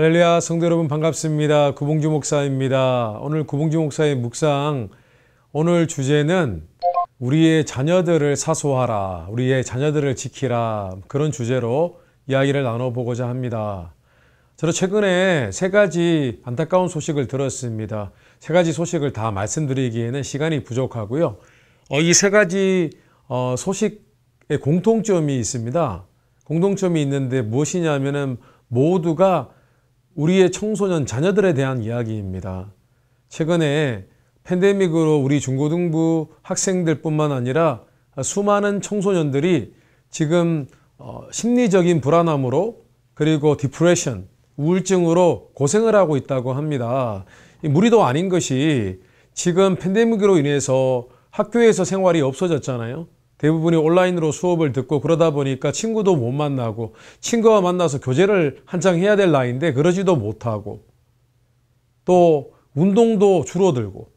할렐루야, 성도 여러분 반갑습니다. 구봉주 목사입니다. 오늘 구봉주 목사의 묵상, 오늘 주제는 우리의 자녀들을 사수하라, 우리의 자녀들을 지키라, 그런 주제로 이야기를 나눠보고자 합니다. 저는 최근에 세 가지 안타까운 소식을 들었습니다. 세 가지 소식을 다 말씀드리기에는 시간이 부족하고요. 이 세 가지 소식에 공통점이 있습니다. 공통점이 있는데 무엇이냐면은 모두가 우리의 청소년 자녀들에 대한 이야기입니다. 최근에 팬데믹으로 우리 중고등부 학생들뿐만 아니라 수많은 청소년들이 지금 심리적인 불안함으로, 그리고 디프레션, 우울증으로 고생을 하고 있다고 합니다. 무리도 아닌 것이 지금 팬데믹으로 인해서 학교에서 생활이 없어졌잖아요. 대부분이 온라인으로 수업을 듣고 그러다 보니까 친구도 못 만나고, 친구와 만나서 교제를 한창 해야 될 나이인데 그러지도 못하고, 또 운동도 줄어들고,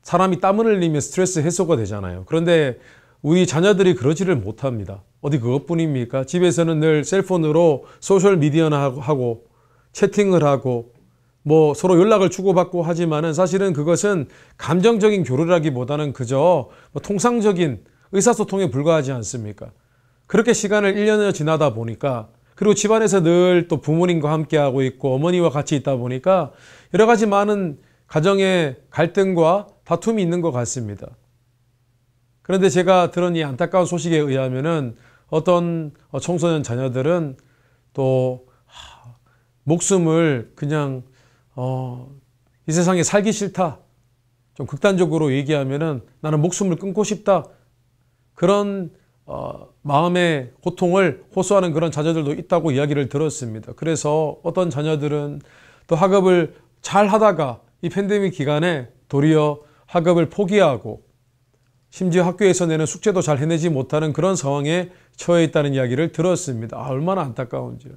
사람이 땀을 흘리면 스트레스 해소가 되잖아요. 그런데 우리 자녀들이 그러지를 못합니다. 어디 그것뿐입니까? 집에서는 늘 셀폰으로 소셜 미디어나 하고 채팅을 하고 뭐 서로 연락을 주고받고 하지만은 사실은 그것은 감정적인 교류라기보다는 그저 통상적인 의사소통에 불과하지 않습니까? 그렇게 시간을 1년여 지나다 보니까, 그리고 집안에서 늘 또 부모님과 함께 하고 있고 어머니와 같이 있다 보니까 여러 가지 많은 가정의 갈등과 다툼이 있는 것 같습니다. 그런데 제가 들은 이 안타까운 소식에 의하면은 어떤 청소년 자녀들은 또 목숨을 그냥 이 세상에 살기 싫다, 좀 극단적으로 얘기하면은 나는 목숨을 끊고 싶다, 그런 마음의 고통을 호소하는 그런 자녀들도 있다고 이야기를 들었습니다. 그래서 어떤 자녀들은 또 학업을 잘 하다가 이 팬데믹 기간에 도리어 학업을 포기하고, 심지어 학교에서 내는 숙제도 잘 해내지 못하는 그런 상황에 처해 있다는 이야기를 들었습니다. 얼마나 안타까운지요.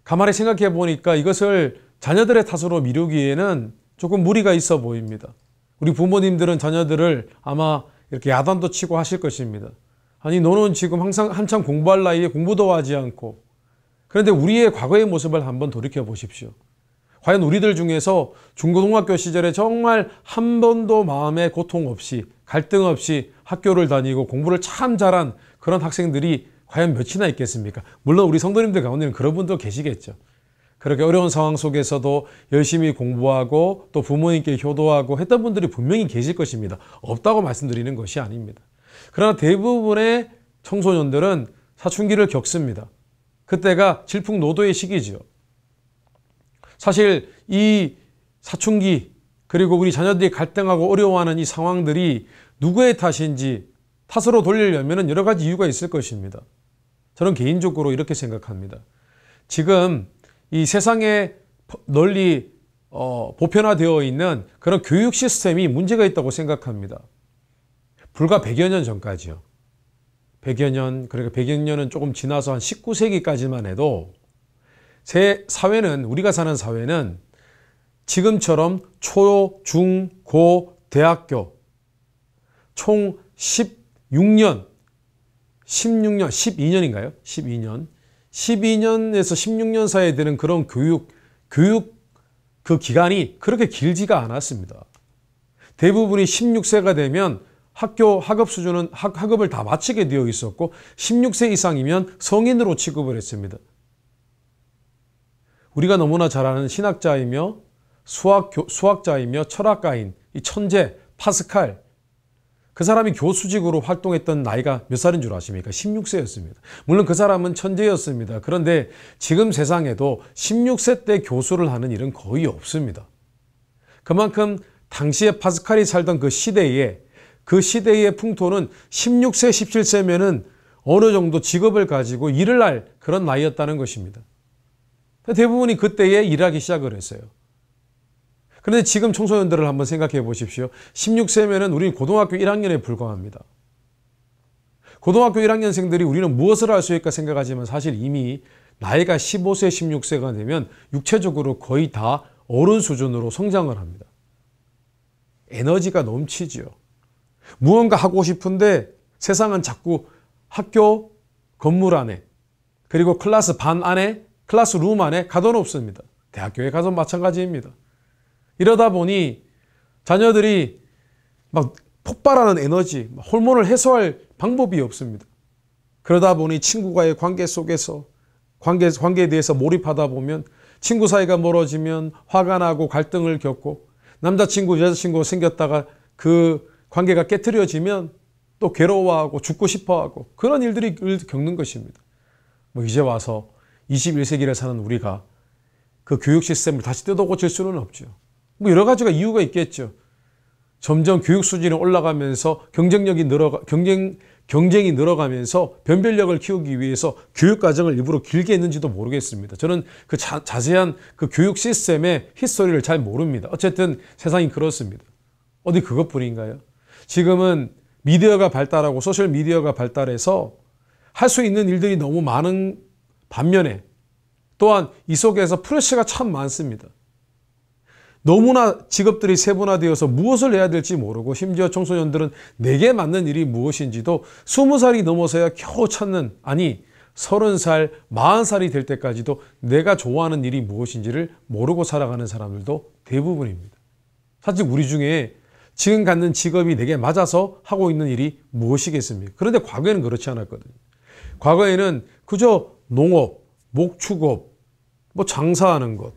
가만히 생각해 보니까 이것을 자녀들의 탓으로 미루기에는 조금 무리가 있어 보입니다. 우리 부모님들은 자녀들을 아마 이렇게 야단도 치고 하실 것입니다. 아니, 너는 지금 한참 공부할 나이에 공부도 하지 않고. 그런데 우리의 과거의 모습을 한번 돌이켜 보십시오. 과연 우리들 중에서 중고등학교 시절에 정말 한 번도 마음의 고통 없이, 갈등 없이 학교를 다니고 공부를 참 잘한 그런 학생들이 과연 몇이나 있겠습니까? 물론 우리 성도님들 가운데는 그런 분도 계시겠죠. 그렇게 어려운 상황 속에서도 열심히 공부하고 또 부모님께 효도하고 했던 분들이 분명히 계실 것입니다. 없다고 말씀드리는 것이 아닙니다. 그러나 대부분의 청소년들은 사춘기를 겪습니다. 그때가 질풍노도의 시기죠. 사실 이 사춘기, 그리고 우리 자녀들이 갈등하고 어려워하는 이 상황들이 누구의 탓인지 탓으로 돌리려면 여러 가지 이유가 있을 것입니다. 저는 개인적으로 이렇게 생각합니다. 지금 이 세상에 널리 보편화되어 있는 그런 교육 시스템이 문제가 있다고 생각합니다. 불과 100여 년 전까지요. 100여 년, 그러니까 100여 년은 조금 지나서 한 19세기까지만 해도 사회는, 우리가 사는 사회는 지금처럼 초, 중, 고, 대학교 총 12년인가요? 12년에서 16년 사이에 되는 그런 교육 그 기간이 그렇게 길지가 않았습니다. 대부분이 16세가 되면 학업 수준은 학업을 다 마치게 되어 있었고, 16세 이상이면 성인으로 취급을 했습니다. 우리가 너무나 잘 아는 신학자이며 수학자이며 철학가인 이 천재 파스칼, 그 사람이 교수직으로 활동했던 나이가 몇 살인 줄 아십니까? 16세였습니다. 물론 그 사람은 천재였습니다. 그런데 지금 세상에도 16세 때 교수를 하는 일은 거의 없습니다. 그만큼 당시에 파스칼이 살던 그 시대의 풍토는 16세, 17세면은 어느 정도 직업을 가지고 일을 할 그런 나이였다는 것입니다. 대부분이 그때에 일하기 시작을 했어요. 그런데 지금 청소년들을 한번 생각해 보십시오. 16세면은 우리는 고등학교 1학년에 불과합니다. 고등학교 1학년생들이 우리는 무엇을 할 수 있을까 생각하지만 사실 이미 나이가 15세, 16세가 되면 육체적으로 거의 다 어른 수준으로 성장을 합니다. 에너지가 넘치죠. 무언가 하고 싶은데 세상은 자꾸 학교 건물 안에, 그리고 클래스 반 안에 클래스룸 안에 가둬놓습니다. 대학교에 가서 마찬가지입니다. 이러다 보니 자녀들이 막 폭발하는 에너지, 호르몬을 해소할 방법이 없습니다. 그러다 보니 친구와의 관계 속에서 관계에 대해서 몰입하다 보면 친구 사이가 멀어지면 화가 나고 갈등을 겪고 남자친구, 여자친구 생겼다가 그 관계가 깨트려지면 또 괴로워하고 죽고 싶어하고 그런 일들이 겪는 것입니다. 뭐 이제 와서 21세기를 사는 우리가 그 교육 시스템을 다시 뜯어고칠 수는 없죠. 뭐 여러 가지가 이유가 있겠죠. 점점 교육 수준이 올라가면서 경쟁이 늘어가면서 변별력을 키우기 위해서 교육 과정을 일부러 길게 했는지도 모르겠습니다. 저는 그 자세한 그 교육 시스템의 히스토리를 잘 모릅니다. 어쨌든 세상이 그렇습니다. 어디 그것뿐인가요? 지금은 미디어가 발달하고 소셜 미디어가 발달해서 할 수 있는 일들이 너무 많은 반면에 또한 이 속에서 프레셔가 참 많습니다. 너무나 직업들이 세분화되어서 무엇을 해야 될지 모르고 심지어 청소년들은 내게 맞는 일이 무엇인지도 20살이 넘어서야 겨우 찾는, 아니 30살, 40살이 될 때까지도 내가 좋아하는 일이 무엇인지를 모르고 살아가는 사람들도 대부분입니다. 사실 우리 중에 지금 갖는 직업이 내게 맞아서 하고 있는 일이 무엇이겠습니까? 그런데 과거에는 그렇지 않았거든요. 과거에는 그저 농업, 목축업, 뭐 장사하는 것,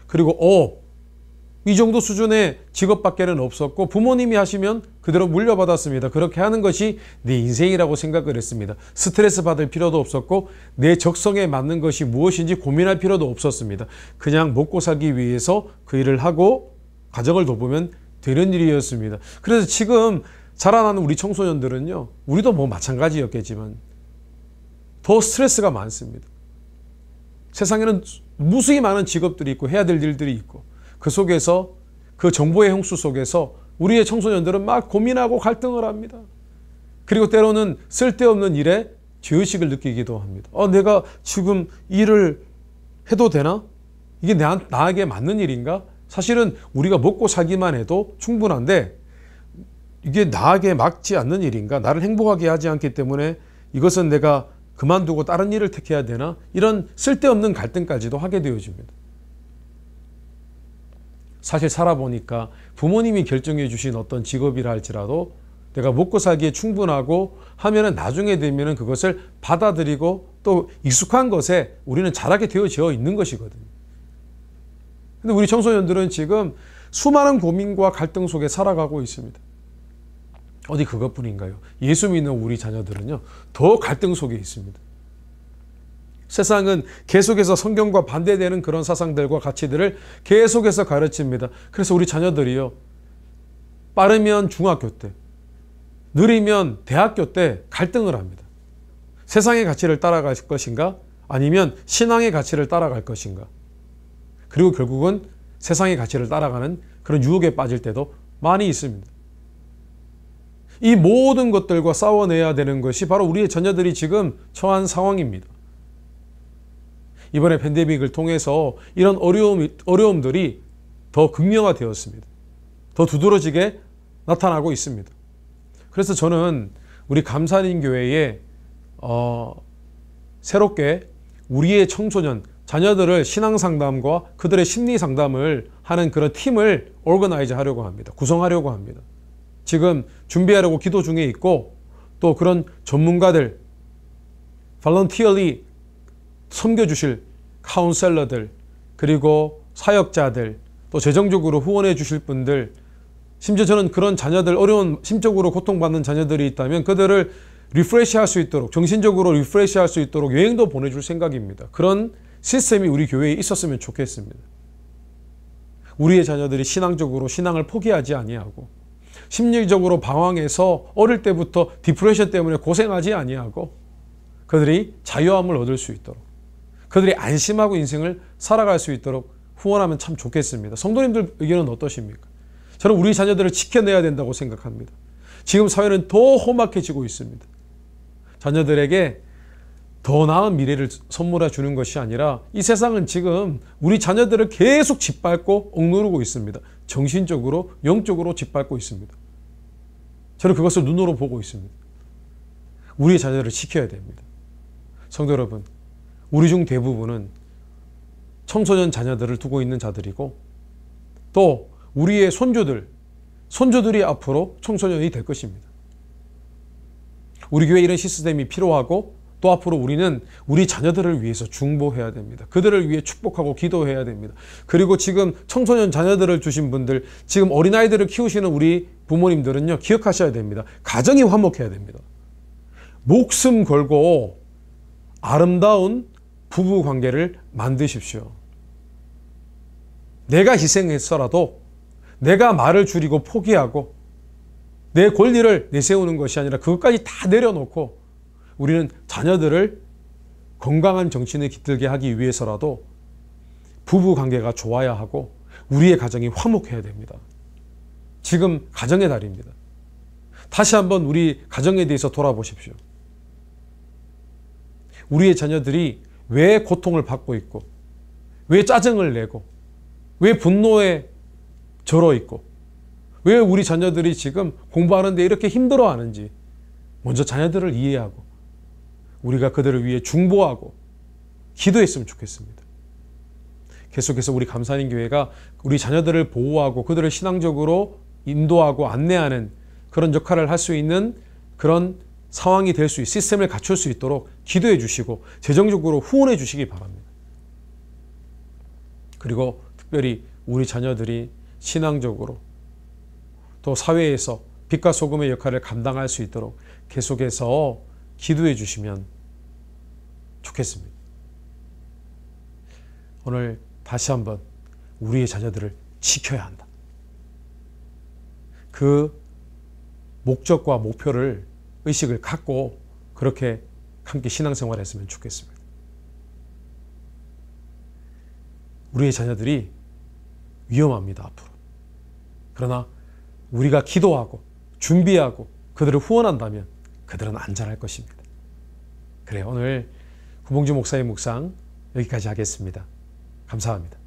그리고 업, 이 정도 수준의 직업밖에는 없었고 부모님이 하시면 그대로 물려받았습니다. 그렇게 하는 것이 내 인생이라고 생각을 했습니다. 스트레스 받을 필요도 없었고 내 적성에 맞는 것이 무엇인지 고민할 필요도 없었습니다. 그냥 먹고 살기 위해서 그 일을 하고 가정을 돌보면 되는 일이었습니다. 그래서 지금 자라나는 우리 청소년들은요, 우리도 뭐 마찬가지였겠지만 더 스트레스가 많습니다. 세상에는 무수히 많은 직업들이 있고 해야 될 일들이 있고 그 속에서 그 정보의 홍수 속에서 우리의 청소년들은 막 고민하고 갈등을 합니다. 그리고 때로는 쓸데없는 일에 죄의식을 느끼기도 합니다. 내가 지금 일을 해도 되나? 이게 나에게 맞는 일인가? 사실은 우리가 먹고 살기만 해도 충분한데 이게 나에게 맞지 않는 일인가? 나를 행복하게 하지 않기 때문에 이것은 내가 그만두고 다른 일을 택해야 되나? 이런 쓸데없는 갈등까지도 하게 되어집니다. 사실 살아보니까 부모님이 결정해 주신 어떤 직업이라 할지라도 내가 먹고 살기에 충분하고 하면은 나중에 되면은 그것을 받아들이고 또 익숙한 것에 우리는 잘하게 되어져 있는 것이거든요. 근데 우리 청소년들은 지금 수많은 고민과 갈등 속에 살아가고 있습니다. 어디 그것뿐인가요? 예수 믿는 우리 자녀들은요, 더 갈등 속에 있습니다. 세상은 계속해서 성경과 반대되는 그런 사상들과 가치들을 계속해서 가르칩니다. 그래서 우리 자녀들이요, 빠르면 중학교 때, 느리면 대학교 때 갈등을 합니다. 세상의 가치를 따라갈 것인가? 아니면 신앙의 가치를 따라갈 것인가? 그리고 결국은 세상의 가치를 따라가는 그런 유혹에 빠질 때도 많이 있습니다. 이 모든 것들과 싸워내야 되는 것이 바로 우리의 자녀들이 지금 처한 상황입니다. 이번에 팬데믹을 통해서 이런 어려움들이 더 극명화되었습니다. 더 두드러지게 나타나고 있습니다. 그래서 저는 우리 감산인 교회에 새롭게 우리의 청소년, 자녀들을 신앙상담과 그들의 심리상담을 하는 그런 팀을 오르거나이즈 하려고 합니다. 구성하려고 합니다. 지금 준비하려고 기도 중에 있고 또 그런 전문가들, voluntarily 섬겨주실 카운셀러들, 그리고 사역자들, 또 재정적으로 후원해 주실 분들, 심지어 저는 그런 자녀들, 어려운 심적으로 고통받는 자녀들이 있다면 그들을 리프레시할 수 있도록, 정신적으로 리프레시할 수 있도록 여행도 보내줄 생각입니다. 그런 시스템이 우리 교회에 있었으면 좋겠습니다. 우리의 자녀들이 신앙적으로 신앙을 포기하지 아니하고 심리적으로 방황해서 어릴 때부터 디프레션 때문에 고생하지 아니하고 그들이 자유함을 얻을 수 있도록, 그들이 안심하고 인생을 살아갈 수 있도록 후원하면 참 좋겠습니다. 성도님들 의견은 어떠십니까? 저는 우리 자녀들을 지켜내야 된다고 생각합니다. 지금 사회는 더 험악해지고 있습니다. 자녀들에게 더 나은 미래를 선물해 주는 것이 아니라 이 세상은 지금 우리 자녀들을 계속 짓밟고 억누르고 있습니다. 정신적으로, 영적으로 짓밟고 있습니다. 저는 그것을 눈으로 보고 있습니다. 우리의 자녀를 지켜야 됩니다. 성도 여러분, 우리 중 대부분은 청소년 자녀들을 두고 있는 자들이고 또 우리의 손주들이 앞으로 청소년이 될 것입니다. 우리 교회에 이런 시스템이 필요하고 또 앞으로 우리는 우리 자녀들을 위해서 중보해야 됩니다. 그들을 위해 축복하고 기도해야 됩니다. 그리고 지금 청소년 자녀들을 주신 분들, 지금 어린아이들을 키우시는 우리 부모님들은요, 기억하셔야 됩니다. 가정이 화목해야 됩니다. 목숨 걸고 아름다운 부부 관계를 만드십시오. 내가 희생했어라도 내가 말을 줄이고 포기하고 내 권리를 내세우는 것이 아니라 그것까지 다 내려놓고 우리는 자녀들을 건강한 정신에 깃들게 하기 위해서라도 부부 관계가 좋아야 하고 우리의 가정이 화목해야 됩니다. 지금 가정의 달입니다. 다시 한번 우리 가정에 대해서 돌아보십시오. 우리의 자녀들이 왜 고통을 받고 있고 왜 짜증을 내고 왜 분노에 절어 있고 왜 우리 자녀들이 지금 공부하는데 이렇게 힘들어하는지 먼저 자녀들을 이해하고 우리가 그들을 위해 중보하고 기도했으면 좋겠습니다. 계속해서 우리 감사님 교회가 우리 자녀들을 보호하고 그들을 신앙적으로 인도하고 안내하는 그런 역할을 할 수 있는 그런 상황이 될 수 있는 시스템을 갖출 수 있도록 기도해 주시고 재정적으로 후원해 주시기 바랍니다. 그리고 특별히 우리 자녀들이 신앙적으로 또 사회에서 빛과 소금의 역할을 감당할 수 있도록 계속해서 기도해 주시면 좋겠습니다. 오늘 다시 한번 우리의 자녀들을 지켜야 한다. 그 목적과 목표를 의식을 갖고 그렇게 함께 신앙생활을 했으면 좋겠습니다. 우리의 자녀들이 위험합니다, 앞으로. 그러나 우리가 기도하고 준비하고 그들을 후원한다면 그들은 안전할 것입니다. 그래요. 오늘 구봉주 목사의 묵상 여기까지 하겠습니다. 감사합니다.